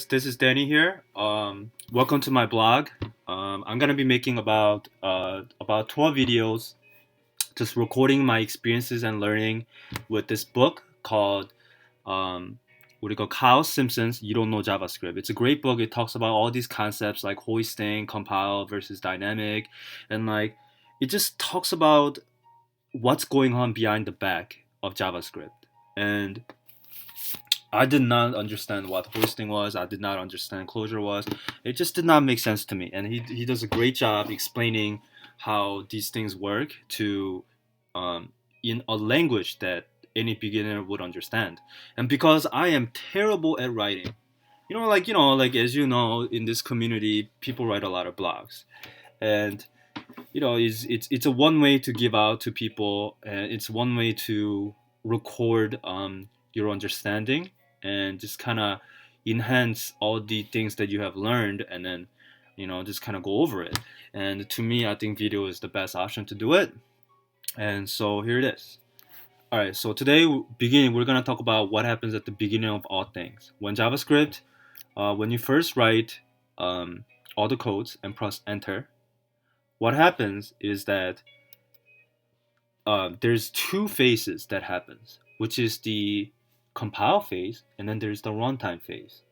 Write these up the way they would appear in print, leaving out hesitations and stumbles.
This is Danny here. Welcome to my blog. I'm gonna be making about 12 videos, just recording my experiences and learning with this book called what do you call Kyle Simpson's You Don't Know JavaScript. It's a great book. It talks about all these concepts like hoisting, compile versus dynamic, and like it just talks about what's going on behind the back of JavaScript. And I did not understand what hoisting was. I did not understand closure was. It just did not make sense to me. And he does a great job explaining how these things work to in a language that any beginner would understand. And because I am terrible at writing, like as you know, in this community, people write a lot of blogs, and it's a one way to give out to people, and it's one way to record your understanding and just kind of enhance all the things that you have learned, and then just kind of go over it. And to me, I think video is the best option to do it. And so here it is. All right, so today beginning we're going to talk about what happens at the beginning of all things when JavaScript, when you first write all the codes and press enter. What happens is that there's two phases that happens, which is the compile phase and then there's the runtime phase.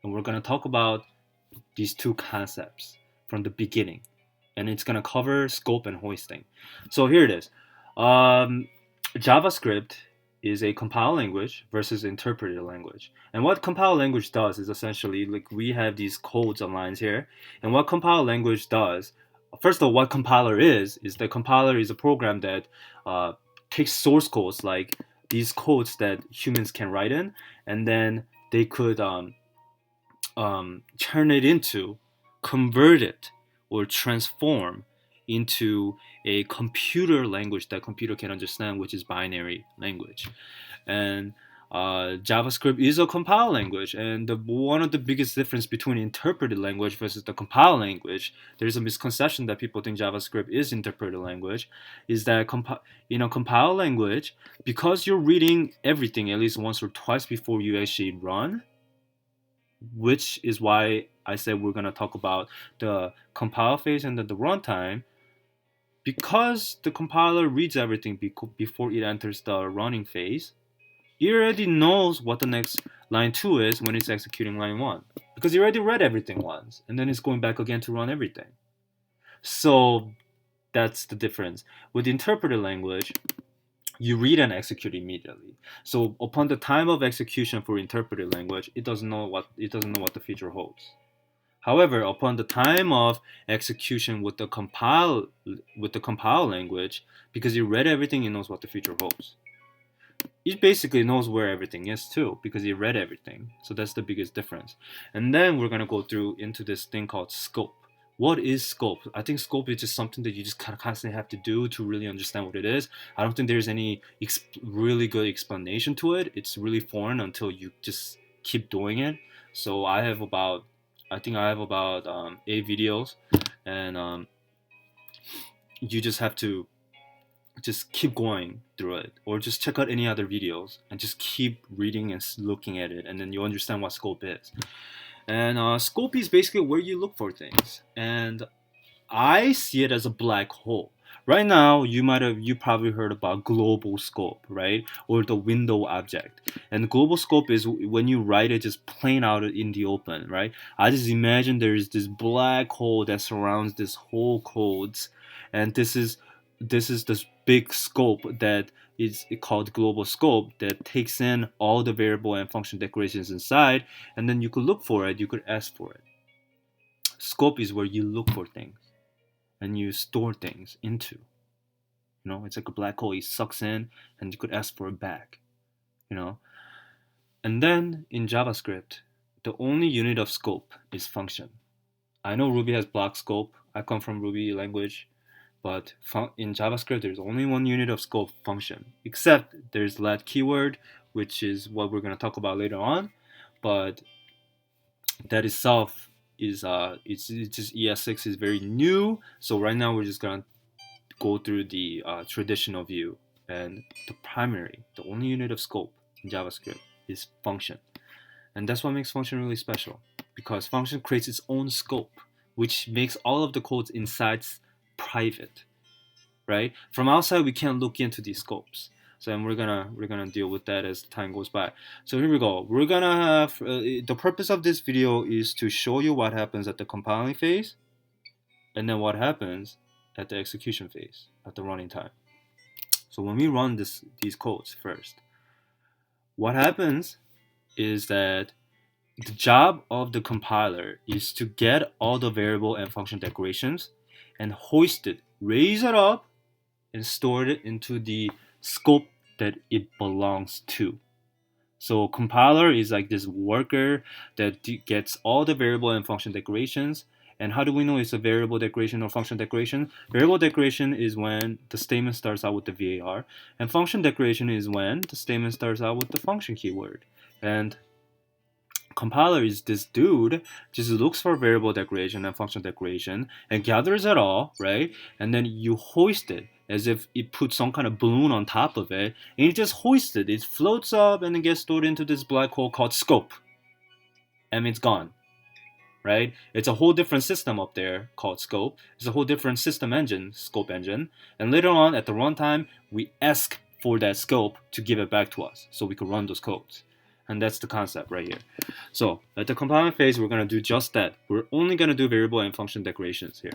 And we're going to talk about these two concepts from the beginning. And it's going to cover scope and hoisting. So here it is. JavaScript is a compile language versus interpreted language. And what compile language does is essentially, like, we have these codes and lines here. And what compile language does, first of all, what compiler is the compiler is a program that takes source codes, like these codes that humans can write in, and then they could turn it into, convert it, or transform into a computer language that computer can understand, which is binary language. And JavaScript is a compile language, and one of the biggest difference between interpreted language versus the compile language, there's a misconception that people think JavaScript is interpreted language, is that compile language, because you're reading everything at least once or twice before you actually run, which is why I said we're going to talk about the compile phase and then the runtime. Because the compiler reads everything before it enters the running phase, it already knows what the next line 2 is when it's executing line 1. Because it already read everything once, and then it's going back again to run everything. So that's the difference. With interpreted language, you read and execute immediately. So upon the time of execution for interpreted language, it doesn't know what the feature holds. However, upon the time of execution with the compile language, because it read everything, it knows what the feature holds. It basically knows where everything is too, because it read everything. So that's the biggest difference. And then we're gonna go through into this thing called scope. What is scope? I think scope is just something that you just kind of constantly have to do to really understand what it is. I don't think there's any really good explanation to it. It's really foreign until you just keep doing it. So I have about 8 videos, and you just have to just keep going through it, or just check out any other videos and just keep reading and looking at it, and then you understand what scope is. And scope is basically where you look for things, and I see it as a black hole. Right now, you probably heard about global scope, right? Or the window object. And global scope is when you write it just plain out in the open, right? I just imagine there is this black hole that surrounds this whole codes, and this is this big scope that is called global scope that takes in all the variable and function declarations inside, and then you could look for it, you could ask for it. Scope is where you look for things and you store things into. It's like a black hole. It sucks in, and you could ask for it back. And then in JavaScript, the only unit of scope is function. I know Ruby has block scope. I come from Ruby language, but in JavaScript, there's only one unit of scope, function. Except there's let keyword, which is what we're going to talk about later on. But that itself is it's just ES6 is very new. So right now we're just gonna go through the traditional view, and the only unit of scope in JavaScript is function. And that's what makes function really special, because function creates its own scope, which makes all of the codes inside private, right? From outside, we can't look into these scopes. So and we're gonna deal with that as time goes by. So here we go. We're gonna have the purpose of this video is to show you what happens at the compiling phase, and then what happens at the execution phase, at the running time. So when we run these codes first, what happens is that the job of the compiler is to get all the variable and function declarations and hoist it, raise it up, and store it into the scope that it belongs to. So compiler is like this worker that gets all the variable and function declarations. And how do we know it's a variable declaration or function declaration? Variable declaration is when the statement starts out with the var, and function declaration is when the statement starts out with the function keyword. And compiler is this dude just looks for variable declaration and function declaration and gathers it all, right? And then you hoist it as if it puts some kind of balloon on top of it, and it just hoists it. It floats up and it gets stored into this black hole called scope, and it's gone, right? It's a whole different system up there called scope. It's a whole different system engine, scope engine, and later on at the runtime, we ask for that scope to give it back to us so we can run those codes. And that's the concept right here. So at the compiling phase, we're going to do just that. We're only going to do variable and function declarations here.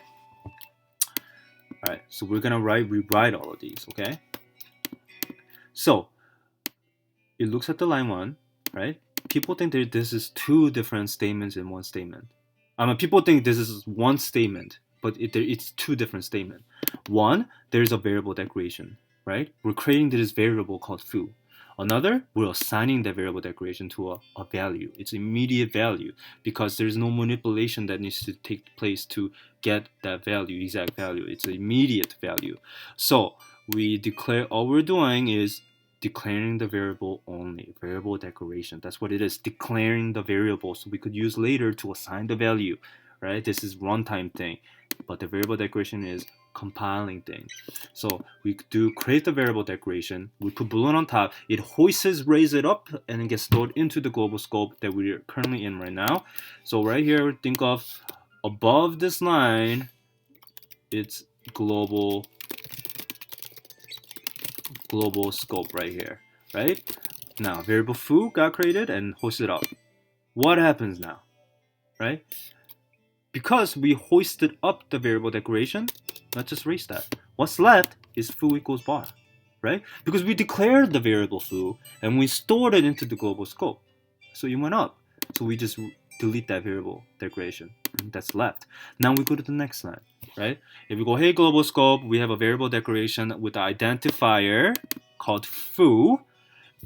All right, so we're going to rewrite all of these, okay? So it looks at the line 1, right? People think that this is two different statements in one statement. People think this is one statement, but it's two different statements. One, there's a variable declaration, right? We're creating this variable called foo. Another, we're assigning that variable declaration to a value. It's immediate value because there's no manipulation that needs to take place to get that value, exact value. It's an immediate value. So we declare, all we're doing is declaring the variable only, variable declaration. That's what it is, declaring the variable so we could use later to assign the value, right? This is runtime thing, but the variable declaration is compiling thing. So we do create the variable declaration, we put balloon on top, it hoists, raise it up, and it gets stored into the global scope that we're currently in right now. So right here, think of above this line, it's global scope right here, right? Now variable foo got created and hoisted up. What happens now, right? Because we hoisted up the variable declaration, let's just erase that. What's left is foo equals bar, right? Because we declared the variable foo and we stored it into the global scope. So it went up. So we just delete that variable declaration. That's left. Now we go to the next line, right? If we go, hey, global scope, we have a variable declaration with the identifier called foo,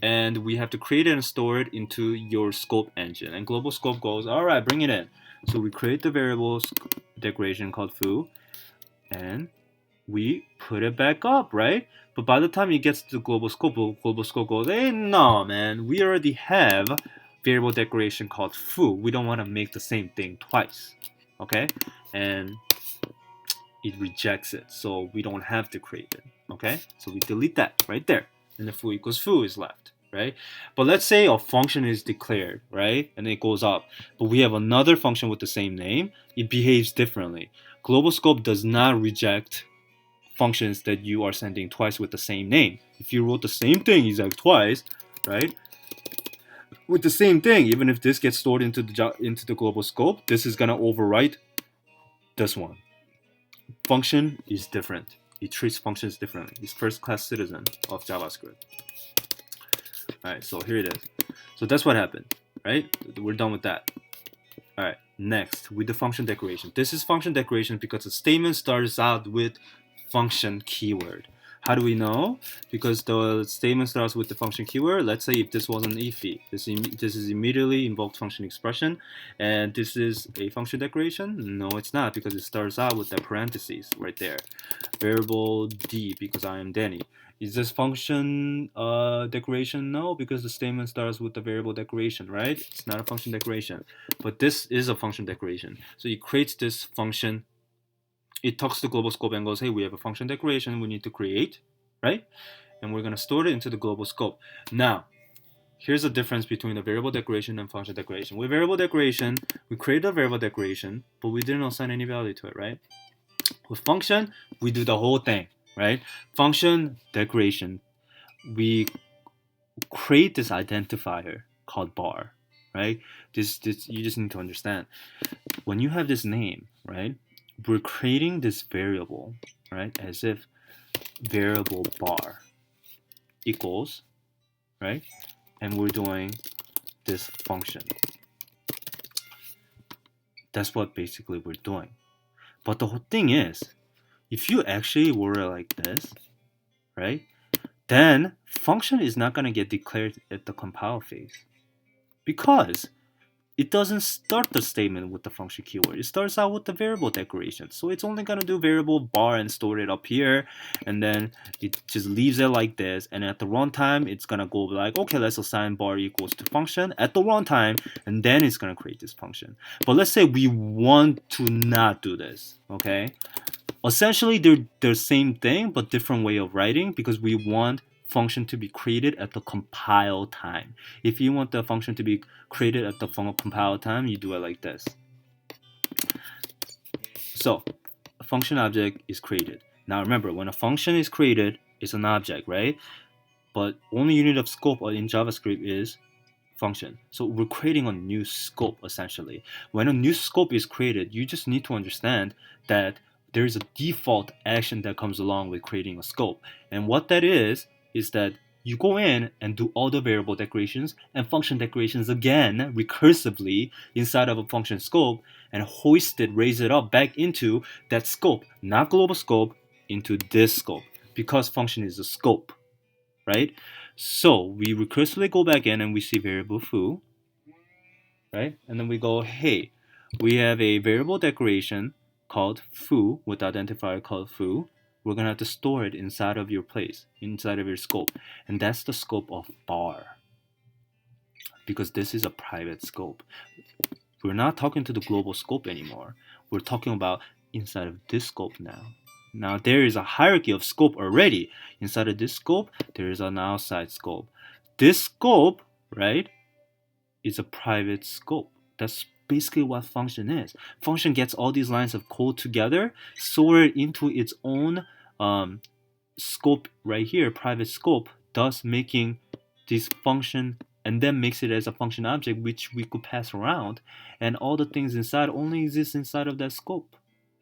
and we have to create it and store it into your scope engine. And global scope goes, all right, bring it in. So we create the variable declaration called foo, and we put it back up, right? But by the time it gets to the global scope goes, hey, no, man, we already have variable declaration called foo. We don't want to make the same thing twice, okay? And it rejects it, so we don't have to create it, okay? So we delete that right there, and the foo equals foo is left, right? But let's say a function is declared, right? And it goes up, but we have another function with the same name. It behaves differently. Global scope does not reject functions that you are sending twice with the same name. If you wrote the same thing exact twice, right? With the same thing, even if this gets stored into the global scope, this is gonna overwrite this one. Function is different. It treats functions differently. It's first-class citizen of JavaScript. All right, so here it is. So that's what happened, right? We're done with that. All right, next with the function declaration. This is function declaration because the statement starts out with function keyword. How do we know? Because the statement starts with the function keyword. Let's say if this was an ify, this is immediately invoked function expression, and this is a function declaration. No, it's not, because it starts out with the parentheses right there. Variable D, because I am Danny. Is this function declaration? No, because the statement starts with the variable declaration, right? It's not a function declaration, but this is a function declaration. So it creates this function. It talks to global scope and goes, hey, we have a function declaration we need to create, right? And we're going to store it into the global scope. Now, here's the difference between the variable declaration and function declaration. With variable declaration, we create a variable declaration, but we didn't assign any value to it, right? With function, we do the whole thing, right? Function declaration, we create this identifier called bar, right? This you just need to understand. When you have this name, right? We're creating this variable, right? As if variable bar equals, right? And we're doing this function. That's what basically we're doing. But the whole thing is, if you actually were like this, right? Then function is not going to get declared at the compile phase because it doesn't start the statement with the function keyword. It starts out with the variable declaration. So it's only going to do variable bar and store it up here. And then it just leaves it like this. And at the runtime, it's going to go like, okay, let's assign bar equals to function at the runtime. And then it's going to create this function. But let's say we want to not do this, okay? Essentially, they're the same thing, but different way of writing because we want function to be created at the compile time. If you want the function to be created at the compile time, you do it like this. So, a function object is created. Now remember, when a function is created, it's an object, right? But only unit of scope in JavaScript is function. So we're creating a new scope essentially. When a new scope is created, you just need to understand that there is a default action that comes along with creating a scope. And what that is that you go in and do all the variable declarations and function declarations again recursively inside of a function scope and hoist it, raise it up back into that scope, not global scope, into this scope because function is a scope, right? So we recursively go back in and we see variable foo, right? And then we go, hey, we have a variable declaration called foo with identifier called foo. We're gonna have to store it inside of your place, inside of your scope. And that's the scope of bar. Because this is a private scope. We're not talking to the global scope anymore. We're talking about inside of this scope now. Now there is a hierarchy of scope already. Inside of this scope, there is an outside scope. This scope, right, is a private scope. That's basically what function is. Function gets all these lines of code together, store it into its own scope right here, private scope, thus making this function and then makes it as a function object which we could pass around, and all the things inside only exist inside of that scope,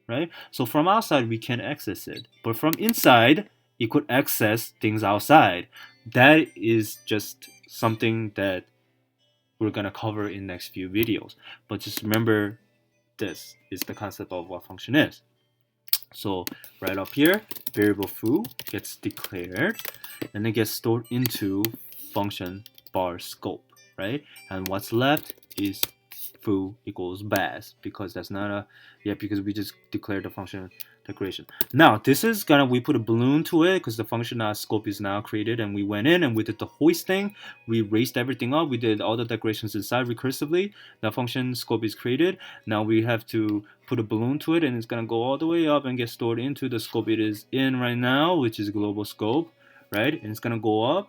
right? So from outside we can access it, but from inside it could access things outside. That is just something that we're gonna cover in next few videos. But just remember, this is the concept of what function is. So right up here, variable foo gets declared and it gets stored into function bar scope, right? And what's left is foo equals baz because that's not a, because we just declared the function declaration. Now this is we put a balloon to it because the function scope is now created, and we went in and we did the hoisting. We raised everything up. We did all the declarations inside recursively. The function scope is created. Now we have to put a balloon to it, and it's gonna go all the way up and get stored into the scope it is in right now, which is global scope, right? And it's gonna go up,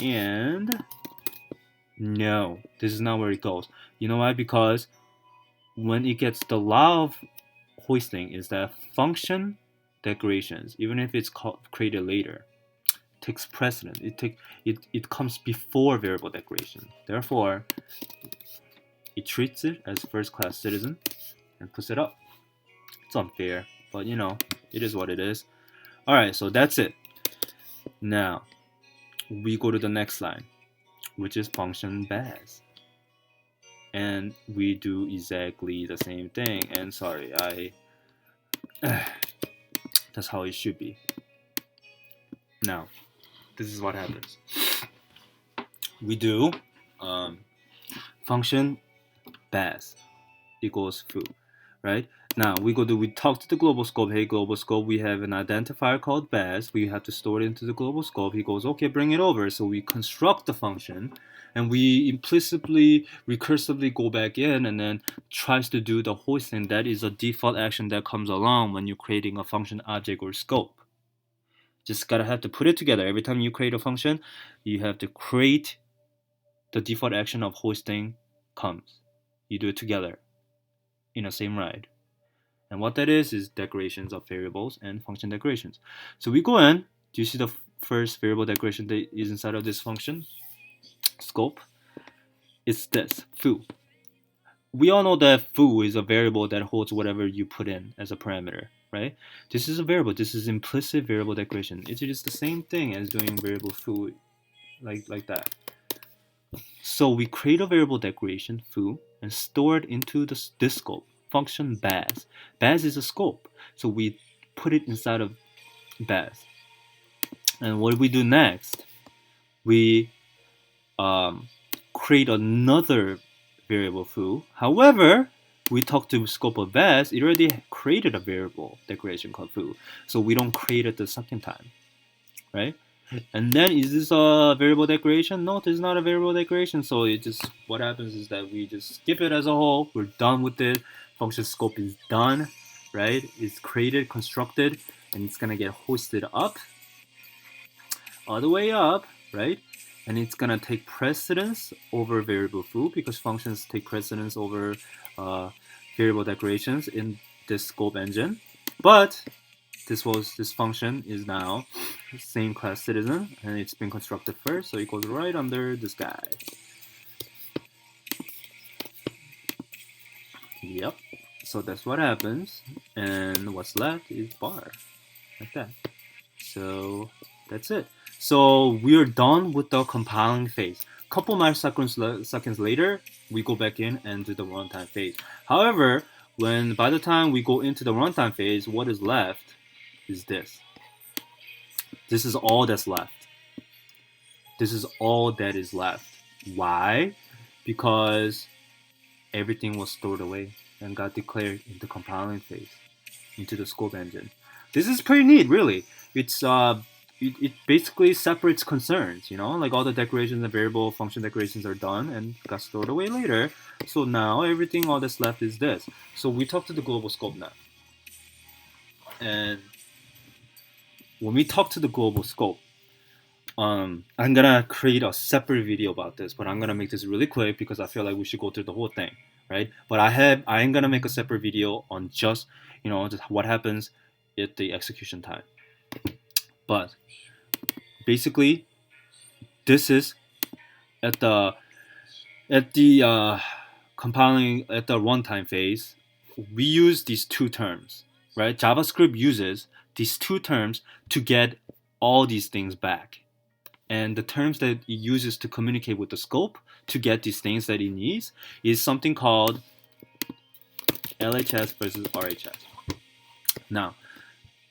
and no, this is not where it goes. You know why? Because when it gets the law of hoisting is that function declarations, even if it's created later, takes precedent. It comes before variable declaration. Therefore, it treats it as first-class citizen and puts it up. It's unfair, but you know, it is what it is. All right, so that's it. Now we go to the next line, which is function baz. And we do exactly the same thing. And sorry, that's how it should be. Now, this is what happens. We do function baz equals foo, right? Now we talk to the global scope. Hey, global scope, we have an identifier called baz. We have to store it into the global scope. He goes, okay, bring it over. So we construct the function, and we implicitly, recursively go back in and then tries to do the hoisting. That is a default action that comes along when you're creating a function object or scope. Just have to put it together. Every time you create a function, you have to create the default action of hoisting comes. You do it together in the same ride. And what that is declarations of variables and function declarations. So we go in. Do you see the first variable declaration that is inside of this function scope? It's this foo. We all know that foo is a variable that holds whatever you put in as a parameter, right? This is a variable. This is implicit variable declaration. It is the same thing as doing variable foo, like that. So we create a variable declaration foo and store it into this scope function baz. Baz is a scope, so we put it inside of baz. And what we do next, we create another variable foo. However, we talk to scope of baz, it already created a variable declaration called foo, so we don't create it the second time, right? And then is this a variable declaration? No, this is not a variable declaration. So it just, what happens is that we just skip it as a whole. We're done with it. Function scope is done, right? It's created, constructed, and it's gonna get hosted up, all the way up, right? And it's gonna take precedence over variable foo because functions take precedence over variable declarations in this scope engine. But this function is now same class citizen, and it's been constructed first, so it goes right under this guy. Yep. So that's what happens, and what's left is bar, like that. So that's it. So we're done with the compiling phase. Couple microseconds later, we go back in and do the runtime phase. However, by the time we go into the runtime phase, what is left is this. This is all that's left. This is all that is left. Why? Because everything was stored away and got declared in the compiling phase into the scope engine. This is pretty neat, really. It's it basically separates concerns, like all the declarations and variable function declarations are done and got stored away later. So now everything, all that's left is this. So we talk to the global scope now. And when we talk to the global scope, I'm gonna create a separate video about this, but I'm gonna make this really quick because I feel like we should go through the whole thing, right? But I am gonna make a separate video on just what happens at the execution time. But basically, this is at the compiling at the runtime phase. We use these two terms, right? JavaScript uses these two terms to get all these things back. And the terms that it uses to communicate with the scope to get these things that it needs is something called LHS versus RHS. Now,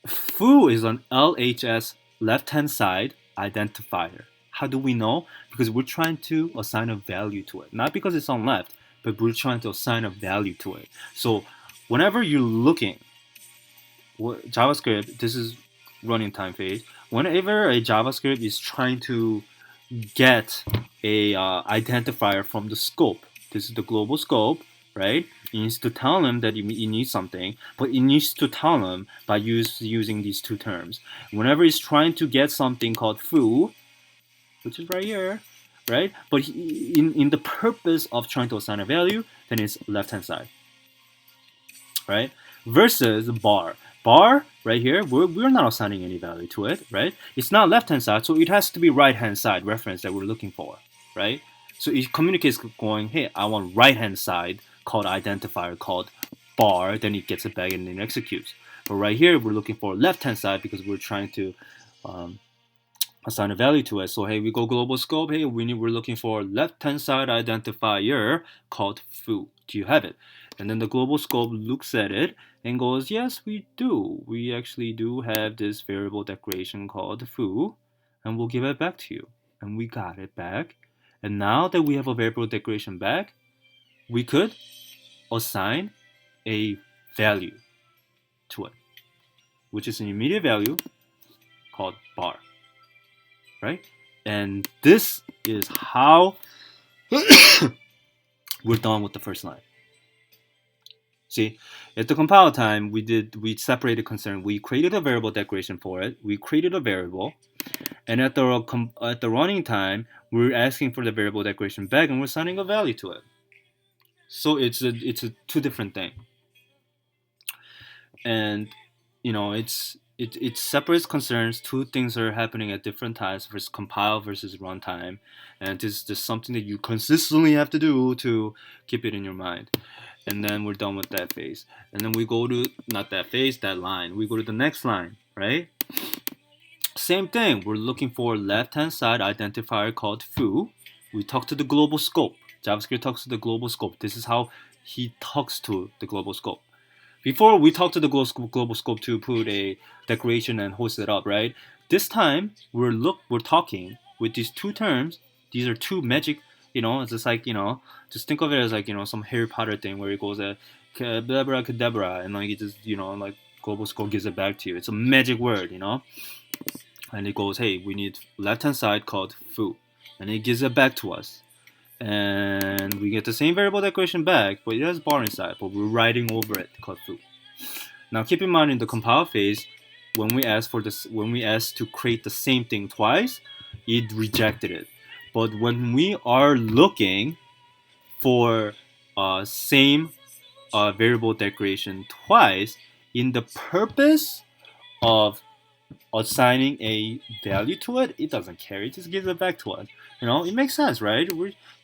foo is an LHS left-hand side identifier. How do we know? Because we're trying to assign a value to it. Not because it's on left, but we're trying to assign a value to it. So whenever you're looking, JavaScript, this is running time phase. Whenever a JavaScript is trying to get a identifier from the scope, this is the global scope, right? It needs to tell them that it needs something, but it needs to tell them by using these two terms. Whenever it's trying to get something called foo, which is right here, right? But in the purpose of trying to assign a value, then it's left-hand side, right? Versus bar. Bar, right here, we're not assigning any value to it, right? It's not left-hand side, so it has to be right-hand side reference that we're looking for, right? So it communicates going, hey, I want right-hand side called identifier called bar, then it gets it back and then executes. But right here, we're looking for left-hand side because we're trying to assign a value to it. So hey, we go global scope, hey, we're looking for left-hand side identifier called foo. Do you have it? And then the global scope looks at it and goes, yes, we do. We actually do have this variable declaration called foo, and we'll give it back to you. And we got it back. And now that we have a variable declaration back, we could assign a value to it, which is an immediate value called bar, right? And this is how we're done with the first line. See, at the compile time, we separated concern. We created a variable declaration for it. We created a variable, and at the running time, we're asking for the variable declaration back, and we're assigning a value to it. So it's a two different thing, and it separates concerns. Two things are happening at different times versus compile versus runtime, and this is just something that you consistently have to do to keep it in your mind. And then we're done with that phase, and then we go to not that phase, that line. We go to the next line, right? Same thing. We're looking for left-hand side identifier called foo. We talk to the global scope. JavaScript talks to the global scope. This is how he talks to the global scope. Before we talked to the global scope to put a declaration and host it up, right? This time we're talking with these two terms. These are two magic. It's just like just think of it as like some Harry Potter thing where it goes at cadabra, and like it just like global scope gives it back to you. It's a magic word, and it goes, hey, we need left hand side called foo, and it gives it back to us. And we get the same variable declaration back, but it has bar inside, but we're writing over it called foo. Now keep in mind in the compile phase, when we asked to create the same thing twice, it rejected it. But when we are looking for same variable declaration twice, in the purpose of assigning a value to it, it doesn't care. It just gives it back to us. It makes sense, right?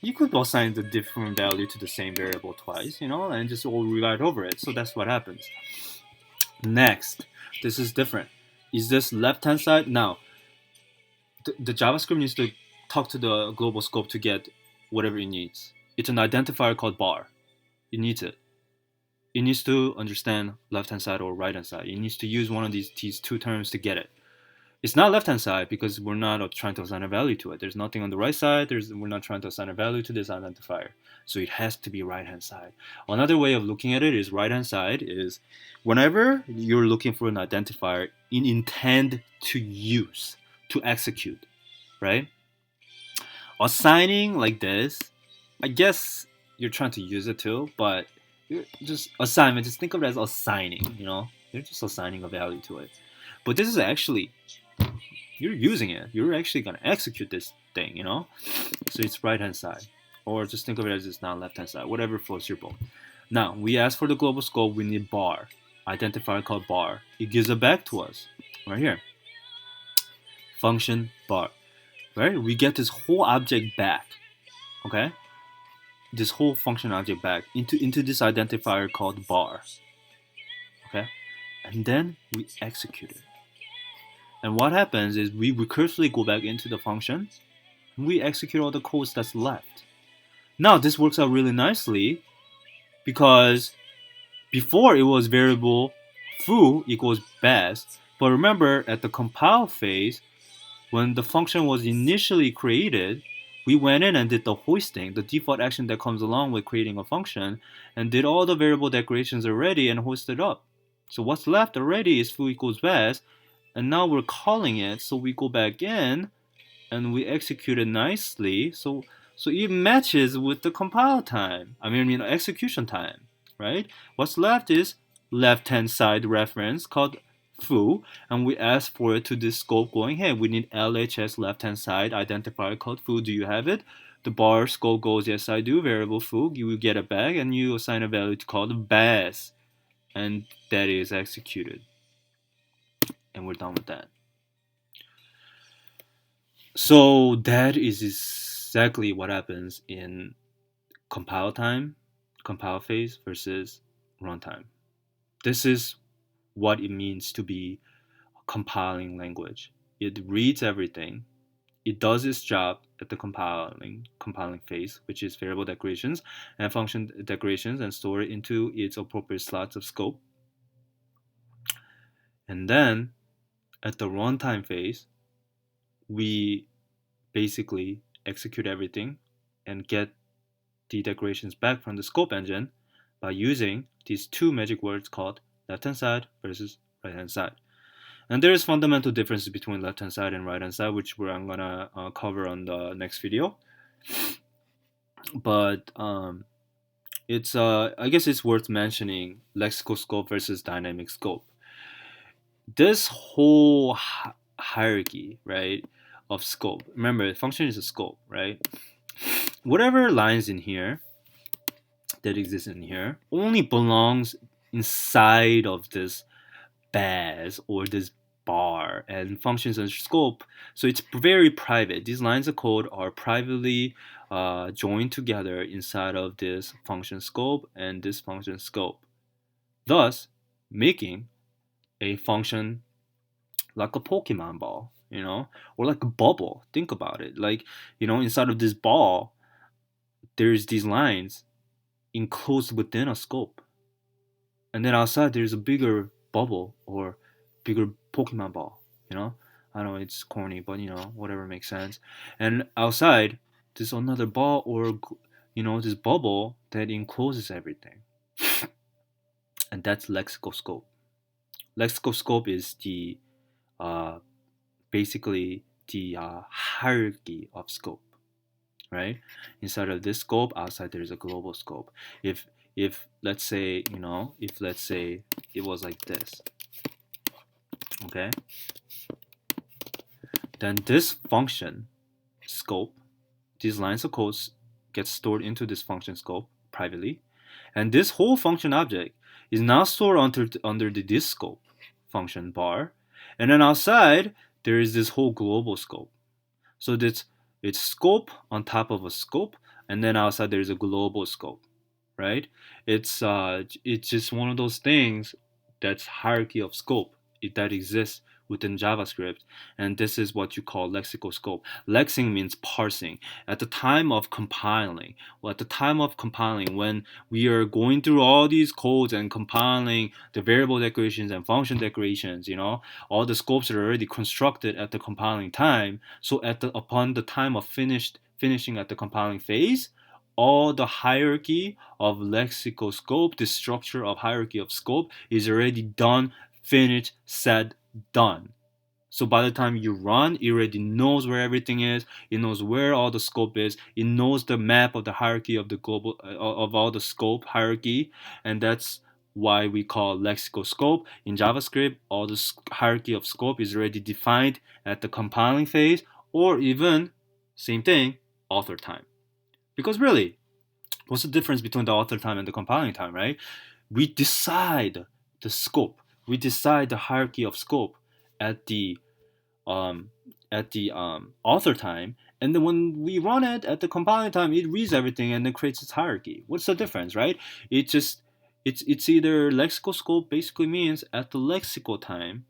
You could assign the different value to the same variable twice, and just all rewrite over it. So that's what happens. Next, this is different. Is this left-hand side? Now, the JavaScript needs to talk to the global scope to get whatever it needs. It's an identifier called bar. It needs it. It needs to understand left-hand side or right-hand side. It needs to use one of these two terms to get it. It's not left-hand side because we're not trying to assign a value to it. There's nothing on the right side. We're not trying to assign a value to this identifier. So it has to be right-hand side. Another way of looking at it is right-hand side is whenever you're looking for an identifier in intend to use, to execute, right? Assigning like this, I guess you're trying to use it too, but just assignment, just think of it as assigning, You're just assigning a value to it. But this is actually, you're using it. You're actually going to execute this thing, So it's right-hand side. Or just think of it as it's not left-hand side. Whatever floats your boat. Now, we ask for the global scope. We need bar. Identifier called bar. It gives it back to us. Right here. Function bar. Right? We get this whole object back. Okay? This whole function object back into this identifier called bar. Okay? And then we execute it. And what happens is we recursively go back into the function and we execute all the codes that's left. Now this works out really nicely because before it was variable foo equals best, but remember at the compile phase, when the function was initially created, we went in and did the hoisting, the default action that comes along with creating a function, and did all the variable declarations already and hoisted up. So what's left already is foo equals best, and now we're calling it, so we go back in and we execute it nicely. So it matches with the compile time. Execution time, right? What's left is left-hand side reference called foo, and we ask for it to this scope going, hey, we need LHS left-hand side identifier called foo. Do you have it? The bar scope goes, yes, I do. Variable foo, you get it back, and you assign a value called bas, and that is executed. And we're done with that. So that is exactly what happens in compile time, compile phase versus runtime. This is what it means to be a compiling language. It reads everything. It does its job at the compiling phase, which is variable declarations and function declarations, and store it into its appropriate slots of scope. And then at the runtime phase, we basically execute everything and get the declarations back from the scope engine by using these two magic words called left-hand side versus right-hand side. And there is fundamental differences between left-hand side and right-hand side, which I'm gonna cover on the next video. But it's I guess it's worth mentioning lexical scope versus dynamic scope. This whole hierarchy, right, of scope. Remember, function is a scope, right? Whatever lines in here that exists in here only belongs inside of this baz or this bar and functions under scope. So it's very private. These lines of code are privately joined together inside of this function scope and this function scope, thus making a function like a Pokemon ball, or like a bubble. Think about it. Like, inside of this ball, there's these lines enclosed within a scope. And then outside there's a bigger bubble or bigger Pokemon ball, you know? I know it's corny, but whatever makes sense. And outside there's another ball or this bubble that encloses everything. And that's lexical scope. Lexical scope is the uh, basically the hierarchy of scope, right? Inside of this scope, outside there is a global scope. If let's say it was like this, okay, then this function scope, these lines of code get stored into this function scope privately, and this whole function object is now stored under the this scope function bar, and then outside there is this whole global scope. So it's scope on top of a scope, and then outside there is a global scope, right? It's just one of those things that's hierarchy of scope that exists within JavaScript, and this is what you call lexical scope. Lexing means parsing. At the time of compiling, when we are going through all these codes and compiling the variable declarations and function declarations, all the scopes are already constructed at the compiling time. So upon the time of finishing at the compiling phase, all the hierarchy of lexical scope, the structure of hierarchy of scope is already done, finished, set, done. So by the time you run, it already knows where everything is. It knows where all the scope is. It knows the map of the hierarchy of the global of all the scope hierarchy, and that's why we call lexical scope. In JavaScript, all the hierarchy of scope is already defined at the compiling phase, or even same thing, author time. Because really, what's the difference between the author time and the compiling time, right? We decide the scope. We decide the hierarchy of scope at the author time, and then when we run it at the compiling time, it reads everything and then creates its hierarchy. What's the difference, right? It's either lexical scope basically means at the lexical time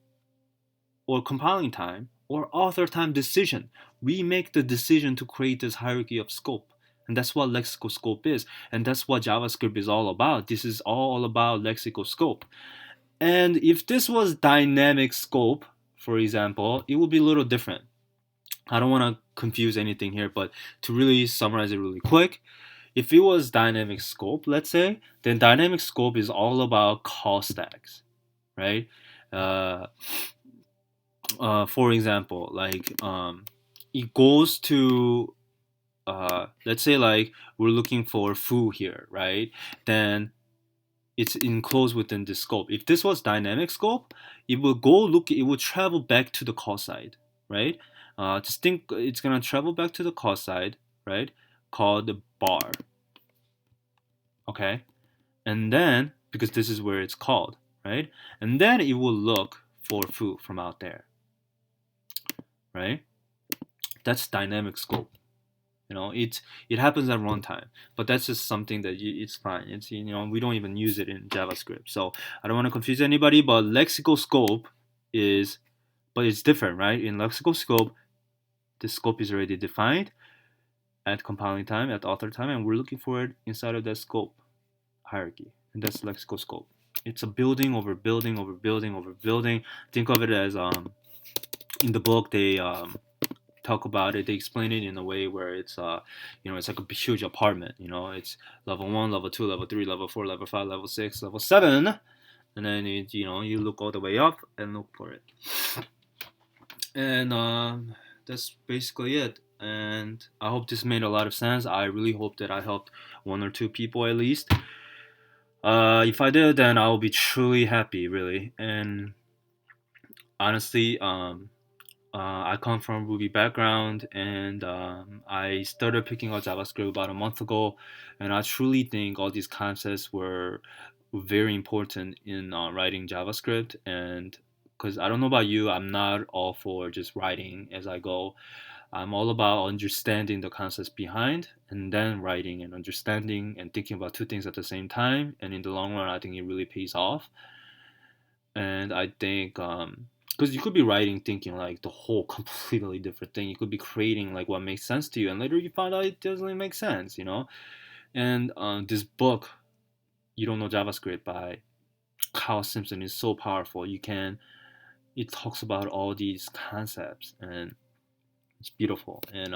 or compiling time or author time decision. We make the decision to create this hierarchy of scope. And that's what lexical scope is. And that's what JavaScript is all about. This is all about lexical scope. And if this was dynamic scope, for example, it would be a little different. I don't want to confuse anything here, but to really summarize it really quick, if it was dynamic scope, let's say, then dynamic scope is all about call stacks, right? For example, like it goes to let's say like we're looking for foo here, right? Then it's enclosed within the scope. If this was dynamic scope, it will travel back to the call side, right? Just think it's gonna travel back to the call side, right? Called the bar. Okay, and then because this is where it's called, right? And then it will look for foo from out there, right? That's dynamic scope. It happens at runtime, but that's just something that it's fine. It's we don't even use it in JavaScript, so I don't want to confuse anybody. But lexical scope but it's different, right? In lexical scope, the scope is already defined at compiling time, at author time, and we're looking for it inside of that scope hierarchy, and that's lexical scope. It's a building over building over building over building. Think of it as in the book they talk about it. They explain it in a way where it's it's like a huge apartment. It's level 1, level 2, level 3, level 4, level 5, level 6, level 7, and then you look all the way up and look for it. And that's basically it. and I hope this made a lot of sense. I really hope that I helped one or two people at least. If I did, then I will be truly happy, really. And honestly, I come from Ruby background, and I started picking up JavaScript about a month ago, and I truly think all these concepts were very important in writing JavaScript. And because I don't know about you, I'm not all for just writing as I go. I'm all about understanding the concepts behind and then writing and understanding and thinking about two things at the same time. And in the long run, I think it really pays off. And I think because you could be writing thinking like the whole completely different thing. You could be creating like what makes sense to you, and later you find out it doesn't make sense, you know. And this book, "You Don't Know JavaScript" by Kyle Simpson is so powerful. It talks about all these concepts, and it's beautiful. And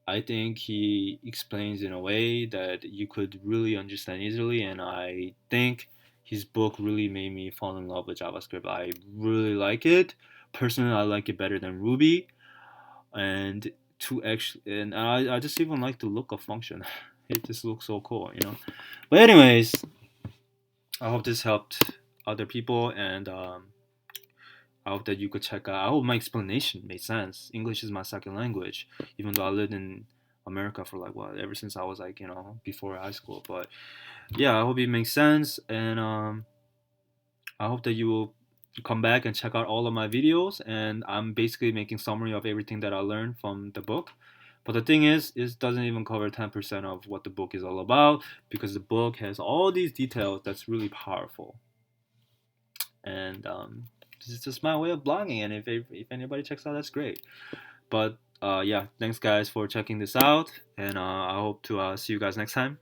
I think he explains in a way that you could really understand easily, and I think his book really made me fall in love with JavaScript. I really like it. Personally, I like it better than Ruby, and I just even like the look of function. It just looks so cool, you know. But anyways, I hope this helped other people, and I hope that you could check out. I hope my explanation made sense. English is my second language, even though I lived in America for like what ever since I was like before high school. But yeah, I hope it makes sense, and I hope that you will come back and check out all of my videos. And I'm basically making summary of everything that I learned from the book. But the thing is, it doesn't even cover 10% of what the book is all about, because the book has all these details that's really powerful. And this is just my way of blogging, and if anybody checks out, that's great. But yeah, thanks guys for checking this out, and I hope to see you guys next time.